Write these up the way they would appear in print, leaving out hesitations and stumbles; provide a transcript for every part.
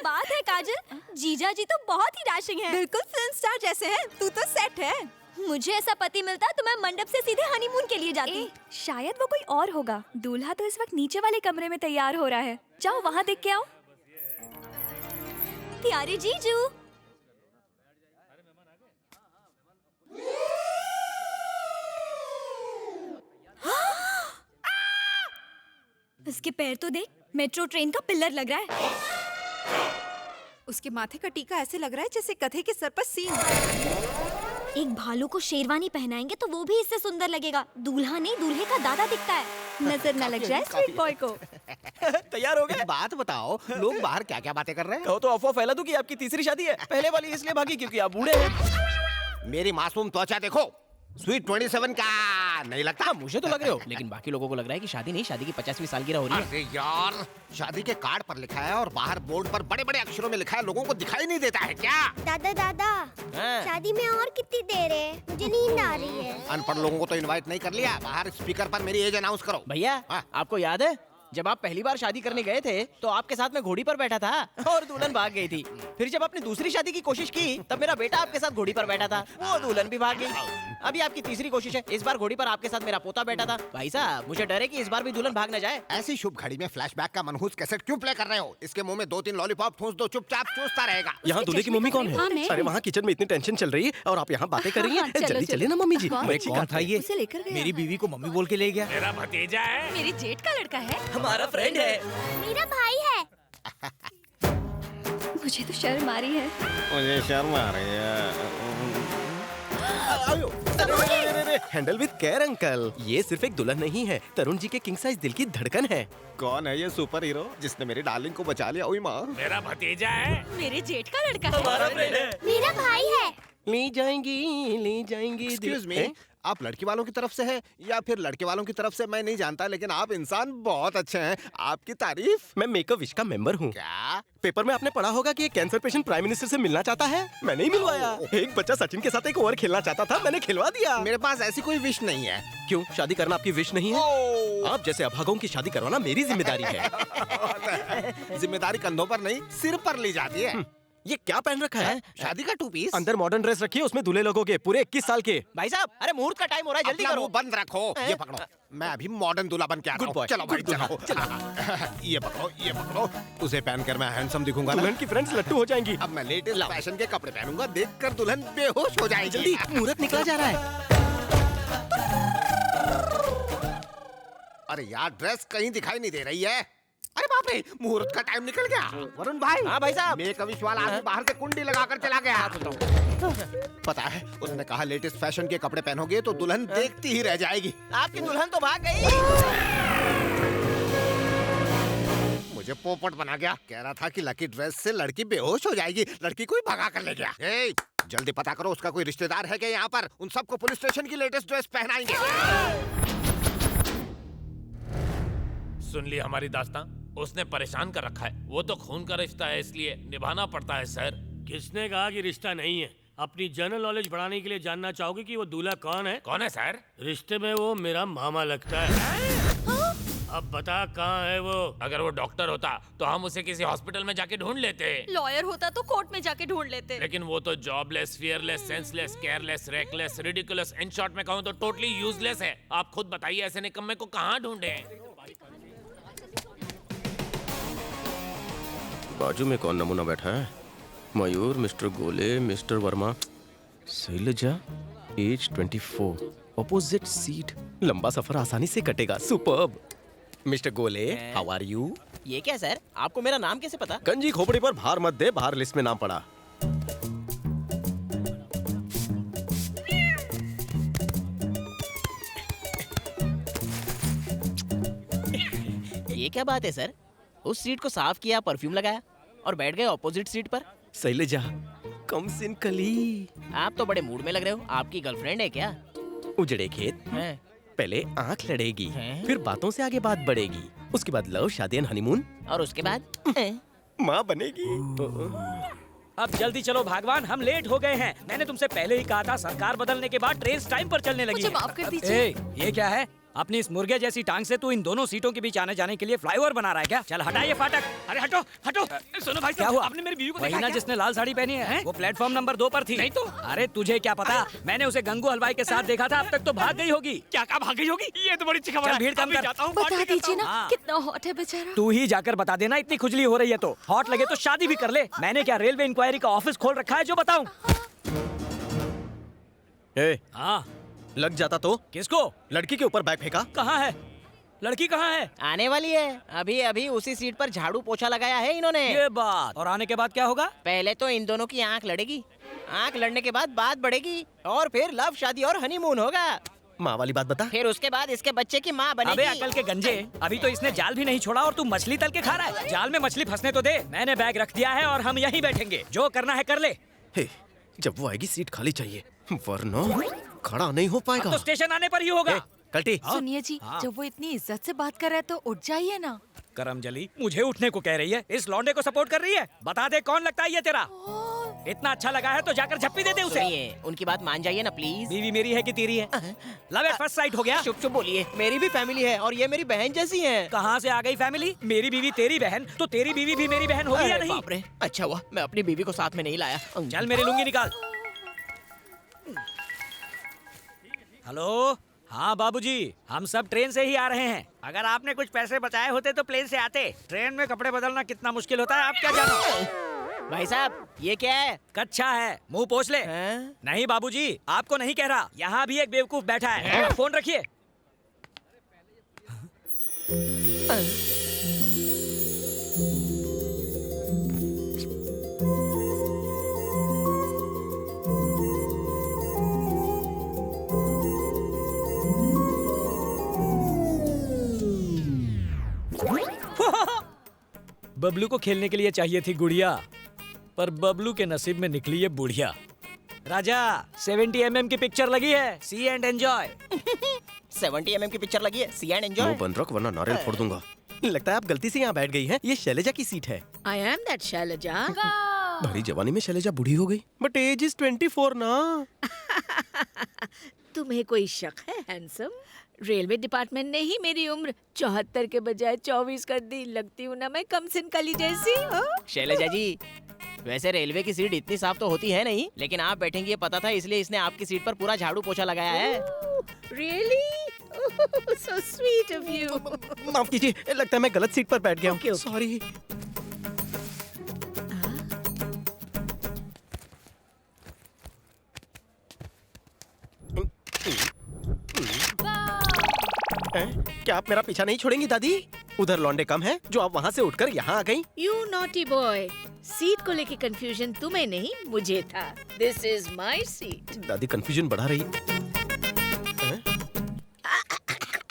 बात है काजल, जीजा जी तो बहुत ही डैशिंग है। बिल्कुल फिल्म स्टार जैसे हैं। तू तो सेट है। मुझे ऐसा पति मिलता तो मैं मंडप से सीधे हनीमून के लिए जाती। शायद वो कोई और होगा। दूल्हा तो इस वक्त नीचे वाले कमरे में तैयार हो रहा है। जाओ वहाँ देख के आओ। प्यारे जीजू। उसके पैर तो देख, मेट्रो ट्रेन का पिलर लग रहा है। उसके माथे का टीका ऐसे लग रहा है जैसे गधे के सर पर सींग। एक भालू को शेरवानी पहनाएंगे तो वो भी इससे सुंदर लगेगा। दूल्हा नहीं, दूल्हे का दादा दिखता है। नजर न लग जाए स्वीट बॉय को। तैयार हो गए? बात बताओ, लोग बाहर क्या क्या बातें कर रहे हैं? कहो तो अफवाह फैला दूं कि आपकी तीसरी शादी है। पहले वाली इसलिए भागी क्योंकि आप बूढ़े हैं। मेरी मासूम त्वचा देखो, स्वीट 27 का नहीं लगता? मुझे तो लग रहे हो, लेकिन बाकी लोगों को लग रहा है कि शादी नहीं, शादी की 50वीं सालगिरह हो रही है। अरे यार, शादी के कार्ड पर लिखा है और बाहर बोर्ड पर बड़े बड़े अक्षरों में लिखा है, लोगों को दिखाई नहीं देता है क्या? दादा दादा, हाँ। शादी में और कितनी देर है? मुझे नींद आ रही है। अनपढ़ लोगों को तो इनवाइट नहीं कर लिया। बाहर स्पीकर पर मेरी एज अनाउंस करो। भैया, हाँ। आपको याद है जब आप पहली बार शादी करने गए थे तो आपके साथ में घोड़ी पर बैठा था और दुल्हन भाग गई थी। फिर जब आपने दूसरी शादी की कोशिश की तब मेरा बेटा आपके साथ घोड़ी पर बैठा था, वो दुल्हन भी भाग गई। अभी आपकी तीसरी कोशिश है, इस बार घोड़ी पर आपके साथ मेरा पोता बैठा था। भाई साहब, मुझे डर है कि इस बार भी दुल्हन भाग न जाए। ऐसी शुभ घड़ी में फ्लैशबैक का मनहूस कैसेट क्यों प्ले कर रहे हो? इसके मुंह में 2-3 लॉलीपॉप ठूस दो, चुपचाप चूसता रहेगा। यहाँ दूल्हे की मम्मी कौन है? अरे वहाँ किचन में इतनी टेंशन चल रही है और आप यहाँ बातें कर रही हैं। जल्दी चलिए ना मम्मी जी। मैं कौन था ये? उसे लेकर गया। मेरी बीवी को मम्मी बोल के ले गया। मेरा भतीजा है। मेरी जेठ का लड़का है। हमारा फ्रेंड है। मेरा भाई है। मुझे तो शर्म आ रही है। मुझे शर्म आ रही है। Handle with care uncle. ये सिर्फ एक दुल्हन नहीं है, तरुण जी के किंग साइज दिल की धड़कन है। कौन है ये सुपर हीरो जिसने मेरी डार्लिंग को बचा लिया? ओए माँ, मेरा भतीजा है। मेरे जेठ का लड़का है। हमारा फ्रेंड है। मेरा भाई है। ले जाएंगी एक्सक्यूज मी, आप लड़की वालों की तरफ से हैं या फिर लड़के वालों की तरफ से मैं नहीं जानता, लेकिन आप इंसान बहुत अच्छे हैं। आपकी तारीफ। मैं मेक अ विश का मेंबर हूँ। क्या? पेपर में आपने पढ़ा होगा कि एक कैंसर पेशेंट प्राइम मिनिस्टर से मिलना चाहता है। मैंने ही मिलवाया। एक बच्चा सचिन के साथ एक ओवर खेलना चाहता था, मैंने खिलवा दिया। मेरे पास ऐसी कोई विश नहीं है। क्यों, शादी करना आपकी विश नहीं है? आप जैसे अभागों की शादी करवाना मेरी जिम्मेदारी है। जिम्मेदारी कंधों पर नहीं, सिर पर ली जाती है। ये क्या पहन रखा है? शादी का 2 पीस। अंदर मॉडर्न ड्रेस रखी है, उसमें दूल्हे लोगों के पूरे 21 साल के। भाई साहब, अरे मुहूर्त का टाइम हो रहा है, जल्दी अपना करो। मुंह बंद रखो। ये पकड़ो, मैं अभी मॉडर्न दूल्हा बन के आ रहा Good हूँ। boy, चलो भाई, good चलो। ये पकड़ो, ये पकड़ो। उसे पहनकर मैं हैंडसम दिखूंगा ना? दुल्हन की फ्रेंड्स लट्टू हो जाएंगी। अब मैं लेटेस्ट फैशन के कपड़े पहनूंगा, देखकर दुल्हन बेहोश हो जाएगी। जल्दी, मुहूर्त निकला जा रहा है। अरे यार, ड्रेस कहीं दिखाई नहीं दे रही है। अरे बाप रे, मुहूर्त का टाइम निकल गया। वरुण भाई। हाँ भाई साहब। मेक अ विश वाला आदमी बाहर से कुंडी लगाकर चला गया। पता है, उसने कहा लेटेस्ट फैशन के कपड़े पहनोगे तो दुल्हन देखती ही रह जाएगी। आपकी दुल्हन तो भाग गई। मुझे पोपट बना गया। कह रहा था कि लकी ड्रेस से लड़की बेहोश हो जाएगी, लड़की को ही भगा कर ले गया। ए, जल्दी पता करो उसका कोई रिश्तेदार है क्या यहाँ पर? उन सबको पुलिस स्टेशन की लेटेस्ट ड्रेस पहनाएंगे। सुन ली हमारी दास्तां? उसने परेशान कर रखा है। वो तो खून का रिश्ता है, इसलिए निभाना पड़ता है सर। किसने कहा कि रिश्ता नहीं है? अपनी जनरल नॉलेज बढ़ाने के लिए जानना चाहोगे कि वो दूल्हा कौन है? कौन है सर? रिश्ते में वो मेरा मामा लगता है। अब बता कहाँ है वो? अगर वो डॉक्टर होता तो हम उसे किसी हॉस्पिटल में जाके ढूंढ लेते। लॉयर होता तो कोर्ट में जाके ढूंढ लेते। लेकिन वो तो jobless, fearless, senseless, careless, reckless, ridiculous, in short में कहूँ तो टोटली यूजलेस है। आप खुद बताइए, ऐसे निकम्मे को कहाँ ढूंढे? बाजू में कौन नमूना बैठा है? Mayur, mister Gole, mister Verma, Shailaja, age 24, opposite seat. लंबा सफर आसानी से कटेगा। Superb. Mister Gole, how are you? ये क्या सर, आपको मेरा नाम कैसे पता? गंजी खोपड़ी पर भार मत दे, बाहर लिस्ट में नाम पड़ा। ये क्या बात है सर? उस सीट को साफ किया, परफ्यूम लगाया और बैठ गए ऑपोजिट सीट पर। शैलजा, कम सिन कली। आप तो बड़े मूड में लग रहे हो। आपकी गर्लफ्रेंड है क्या? उजड़े खेत हैं? पहले आंख लड़ेगी, हैं? फिर बातों से आगे बात बढ़ेगी, उसके बाद लव, शादी एंड हनीमून, और उसके बाद माँ बनेगी। अब जल्दी चलो भगवान, हम लेट हो गए हैं। मैंने तुमसे पहले ही कहा था, सरकार बदलने के बाद ट्रेन टाइम पर चलने लगी। मुझे माफ कर दीजिए। ये क्या है? अपनी इस मुर्गे जैसी टांग से तू इन दोनों सीटों के बीच आने जाने के लिए फ्लाईओवर बना रहा है क्या? चल हटा ये फाटक। अरे हटो हटो। सुनो भाई क्या साहब, हुआ? आपने मेरी बीवी को वही देखा ना क्या? जिसने लाल साड़ी पहनी है, वो प्लेटफॉर्म नंबर 2 पर थी। नहीं तो? अरे तुझे क्या पता, मैंने उसे गंगू हलवाई के साथ देखा था। अब तक तो भाग गई होगी। क्या कहा भाग गई होगी? ये तो बड़ी अच्छी खबर चल है। भीड़ कम अभी कर। जाता हूँ, बता पार्टी करता दीजिए हूँ। ना हाँ। कितना हॉट है बेचारा। तू ही जाकर बता देना, इतनी खुजली हो रही है तो। हॉट लगे तो शादी भी कर ले। मैंने क्या रेलवे इंक्वायरी का ऑफिस खोल रखा है जो बताऊं? हाँ, लग जाता तो किसको? लड़की के ऊपर बैग फेंका। कहाँ है लड़की? कहाँ है? आने वाली है। अभी अभी उसी सीट पर झाड़ू पोछा लगाया है इन्होंने। ये बात। और आने के बाद क्या होगा? पहले तो इन दोनों की आंख लड़ेगी, आंख लड़ने के बाद बात बढ़ेगी और फिर लव शादी और हनीमून होगा। माँ वाली बात बता। फिर उसके बाद इसके बच्चे की माँ बनेगी। अबे अकल के गंजे, अभी तो इसने जाल भी नहीं छोड़ा और तू मछली तल के खा रहा है। जाल में मछली फंसने तो दे। मैंने बैग रख दिया है और हम यहीं बैठेंगे। जो करना है कर ले। हे, जब वो आएगी सीट खाली चाहिए, वरना खड़ा नहीं हो पाएगा। तो स्टेशन आने पर ही होगा। कल्टी, सुनिए जी, जब वो इतनी इज्जत से बात कर रहा है तो उठ जाइए ना। करमजली मुझे उठने को कह रही है, इस लौंडे को सपोर्ट कर रही है। बता दे कौन लगता है ये तेरा? इतना अच्छा लगा है तो जाकर झप्पी दे दे उसे। सुनिए, उनकी बात मान जाइए ना प्लीज। बीवी मेरी है कि तेरी है? लव एट फर्स्ट साइट हो गया। चुप चुप बोलिए, मेरी भी फैमिली है और ये मेरी बहन जैसी है। कहाँ से आ गई फैमिली? मेरी बीवी तेरी बहन, तो तेरी बीवी भी मेरी बहन होगी या अरे नहीं? बाप रे, अच्छा हुआ मैं अपनी बीवी को साथ में नहीं लाया। चल मेरी लुंगी निकाल। हेलो, हाँ बाबूजी, हम सब ट्रेन से ही आ रहे हैं। अगर आपने कुछ पैसे बचाए होते तो प्लेन से आते। ट्रेन में कपड़े बदलना कितना मुश्किल होता है आप क्या जानो? भाई साहब ये क्या है? कच्चा है, मुंह पोंछ ले। हैं? नहीं बाबूजी, आपको नहीं कह रहा। यहाँ भी एक बेवकूफ बैठा है। फोन रखिए। बबलू को खेलने के लिए चाहिए थी गुड़िया, पर बबलू के नसीब में निकली ये बुढ़िया। राजा 70 mm की पिक्चर लगी है, सी एंड एंजॉय। 70 mm की पिक्चर लगी है, सी एंड मुंह एंजॉय। बंद रख वरना नारियल फोड़ दूंगा। लगता है आप गलती से यहाँ बैठ गई हैं। ये शैलजा की सीट है। I am that Shailaja. भरी जवानी में शैलजा बूढ़ी हो गई, बट एज इज 24 ना। तुम्हें कोई शक है हैंडसम? रेलवे डिपार्टमेंट ने ही मेरी उम्र 74 के बजाय 24 कर दी। लगती हूँ ना मैं कम सिन कली जैसी। शैलजा जी, वैसे रेलवे की सीट इतनी साफ तो होती है नहीं, लेकिन आप बैठेंगी ये पता था, इसलिए इसने आपकी सीट पर पूरा झाड़ू पोछा लगाया है। Really? So sweet of you. माफ कीजिए, लगता है मैं गलत सीट पर बैठ गया Okay, हूँ। okay. सॉरी। क्या आप मेरा पीछा नहीं छोड़ेंगी दादी? उधर लौंडे कम हैं जो आप वहाँ से उठकर यहाँ आ गई। You naughty boy. सीट को लेके कंफ्यूजन तुम्हें नहीं मुझे था। This is my seat. दादी कंफ्यूजन बढ़ा रही। हैं?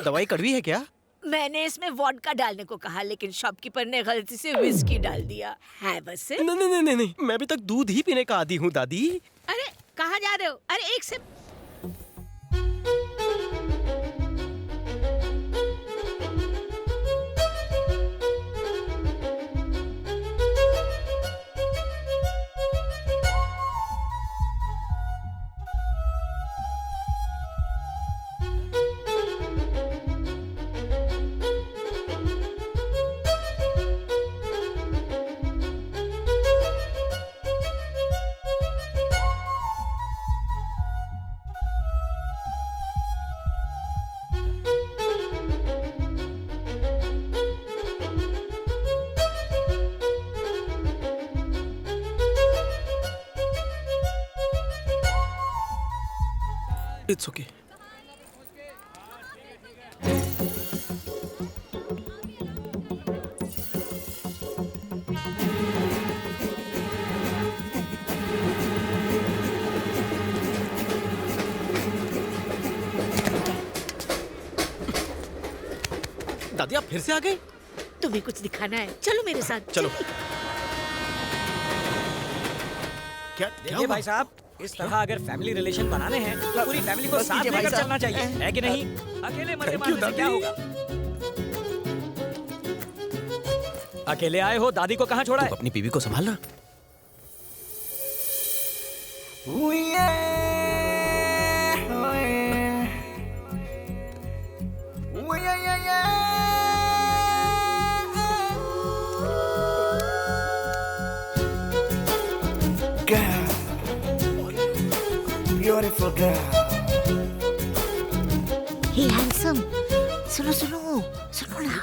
दवाई कड़वी है क्या? मैंने इसमें वोडका डालने को कहा, लेकिन शॉपकीपर ने गलती से विस्की डाल दिया है। बस नहीं नहीं नहीं नहीं, मैं अभी तक दूध ही पीने का आदी हूँ दादी। अरे कहाँ जा रहे हो? अरे एक से इट्स ओके। दादी आप फिर से आ गए? तुम्हें कुछ दिखाना है, चलो मेरे साथ। चलो। क्या देखिए भाई साहब, इस तरह अगर फैमिली रिलेशन बनाने हैं तो पूरी फैमिली को साथ लेकर चलना चाहिए, है कि नहीं? अकेले मजे मारने से क्या होगा? अकेले आए हो, दादी को कहाँ छोड़ा है? अपनी बीवी को संभालना। girl, beautiful girl. हे हैंडसम, सुनो सुनो सुनो ना,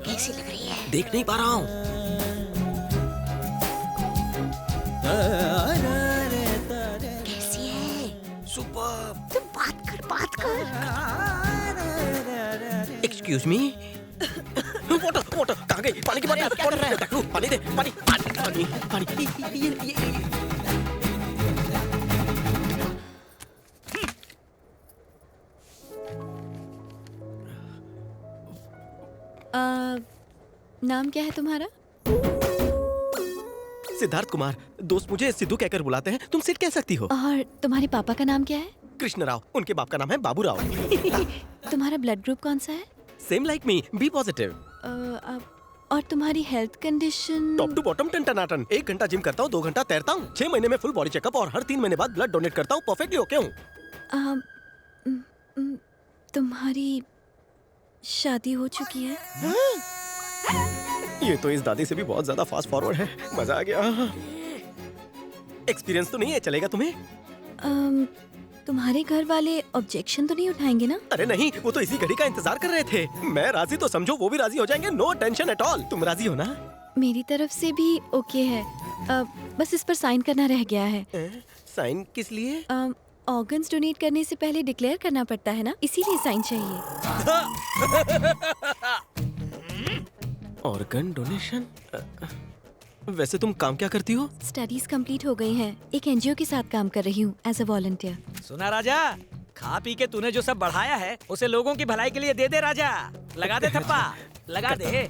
कैसी लग रही है? देख नहीं पा रहा हूँ। कैसी है? सुपर। तुम बात कर। Excuse me. वाटर वाटर कहाँ गई? पानी की बात कर रहा है। पानी दे, पानी पानी पानी पानी। ये नाम क्या है तुम्हारा? सिद्धार्थ कुमार। दोस्त मुझे सिद्धू कहकर बुलाते हैं। तुम सिद्ध कह सकती हो। और तुम्हारे पापा का नाम क्या है? कृष्ण राव। उनके बाप का नाम है बाबू राव। तुम्हारा ब्लड ग्रुप कौन सा है? Same like me, B positive. और तुम्हारी health condition? Top to bottom टनाटन। 1 घंटा जिम करता हूँ, 2 घंटा तैरता हूँ, 6 महीने में फुल बॉडी चेकअप और हर 3 महीने बाद ब्लड डोनेट करता हूँ। परफेक्टली ओके हूँ। तुम्हारी शादी हो चुकी है? ये तो इस दादी से भी बहुत ज्यादा फास्ट फॉरवर्ड है। मजा आ गया। एक्सपीरियंस तो नहीं है, चलेगा तुम्हें? तुम्हारे घर वाले ऑब्जेक्शन तो नहीं उठाएंगे ना? अरे नहीं, वो तो इसी घड़ी का इंतजार कर रहे थे। मैं राजी तो समझो वो भी राजी हो जाएंगे। No tension at all. तुम राजी हो ना? मेरी तरफ से भी ओके है। बस इस पर साइन करना रह गया है। साइन किस लिए? ऑर्गन्स डोनेट करने से पहले डिक्लेयर करना पड़ता है ना, इसीलिए साइन चाहिए। Organ donation? वैसे तुम काम क्या करती हो? स्टडीज कंप्लीट हो गई हैं। एक एनजीओ के साथ काम कर रही हूँ एज अ वॉलंटियर। सुना राजा, खा पी के तूने जो सब बढ़ाया है उसे लोगों की भलाई के लिए दे दे राजा। लगा दे थप्पा, लगा दे।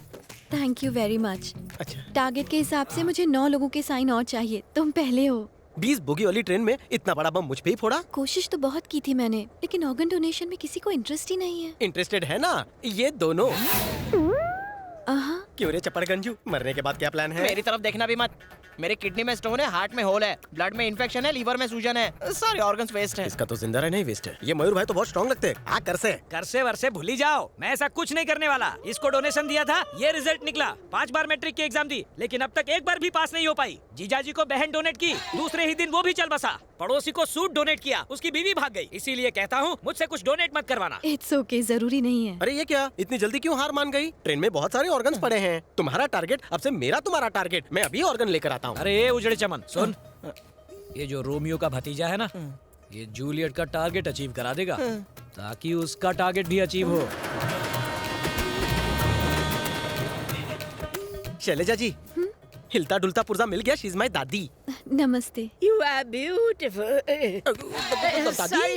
Thank you very much. अच्छा। टारगेट के हिसाब से मुझे 9 लोगों के साइन और चाहिए। तुम पहले हो। 20 बोगी वाली ट्रेन में इतना बड़ा बम मुझ पे ही फोड़ा? कोशिश तो बहुत की थी मैंने, लेकिन ऑर्गन डोनेशन में किसी को इंटरेस्ट ही नहीं है। इंटरेस्टेड है ना ये दोनों? हाँ। क्यों रे चपड़गंजू, मरने के बाद क्या प्लान है? मेरी तरफ देखना भी मत। मेरे किडनी में स्टोन है, हार्ट में होल है, ब्लड में इन्फेक्शन है, लीवर में सूजन है, सारे ऑर्गन्स वेस्ट हैं। इसका तो जिंदा रहना ही वेस्ट है। ये मयूर भाई तो बहुत स्ट्रॉन्ग लगते हैं। कर से वर्षे भूल ही जाओ। मैं ऐसा कुछ नहीं करने वाला। इसको डोनेशन दिया था, ये रिजल्ट निकला। 5 बार मैट्रिक की एग्जाम दी, लेकिन अब तक एक बार भी पास नहीं हो पाई। जीजाजी को बहन डोनेट की, दूसरे ही दिन वो भी चल बसा। पड़ोसी को सूट डोनेट किया, उसकी बीवी भाग गई। इसीलिए कहता हूँ मुझसे कुछ डोनेट मत करवाना। इट्स ओके, जरूरी नहीं है। अरे ये क्या, इतनी जल्दी क्यों हार मान गई? ट्रेन में बहुत सारे ऑर्गन्स पड़े हैं। तुम्हारा टारगेट अब से मेरा तुम्हारा टारगेट। मैं अभी ऑर्गन लेकर आता हूँ। अरे ये उजड़े चमन सुन, ये जो रोमियो का भतीजा है ना, ये जूलियट का टारगेट अचीव करा देगा, ताकि उसका टारगेट भी अचीव हो। शैलेजा जी, हिलता डुलता पुर्जा मिल गया। शी इज माय दादी। नमस्ते। You are beautiful.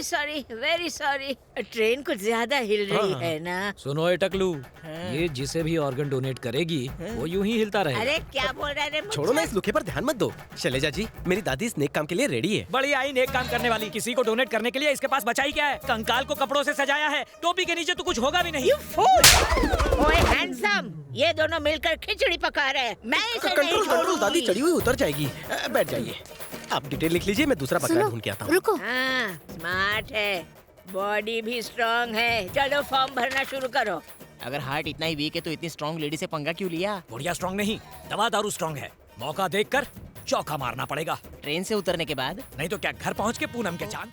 Sorry, very sorry. Train कुछ ज्यादा हिल रही है ना? सुनो ए टकलू, ये जिसे भी ऑर्गन डोनेट करेगी वो यूं ही हिलता रहेगा। अरे क्या बोल रहा है रे? छोड़ो ना, इस लुखे पर ध्यान मत दो। शैलेजा जी, मेरी दादी इस नेक काम के लिए रेडी है। बड़ी आई नेक काम करने वाली। किसी को डोनेट करने के लिए इसके पास बचा ही क्या है? कंकाल को कपड़ों से सजाया है, टोपी के नीचे तो कुछ होगा भी नहीं। ओए हैंडसम, ये दोनों मिलकर खिचड़ी पका रहे हैं। मैं इसे नहीं कंट्रोल, दादी छोड़ूंगी। चढ़ी हुई उतर जाएगी। बैठ जाइए। आप डिटेल लिख लीजिए, मैं दूसरा पकड़ा ढूंढ के आता हूँ। रुको। हाँ, स्मार्ट है, बॉडी भी स्ट्रांग है। चलो फॉर्म भरना शुरू करो। अगर हार्ट इतना ही वीक है तो इतनी स्ट्रॉन्ग लेडी से पंगा क्यों लिया? बुढ़िया स्ट्रांग नहीं, दवा दारू स्ट्रांग है। मौका देखकर चौका मारना पड़ेगा। ट्रेन से उतरने के बाद? नहीं तो क्या घर पहुंच के पूनम के चांद।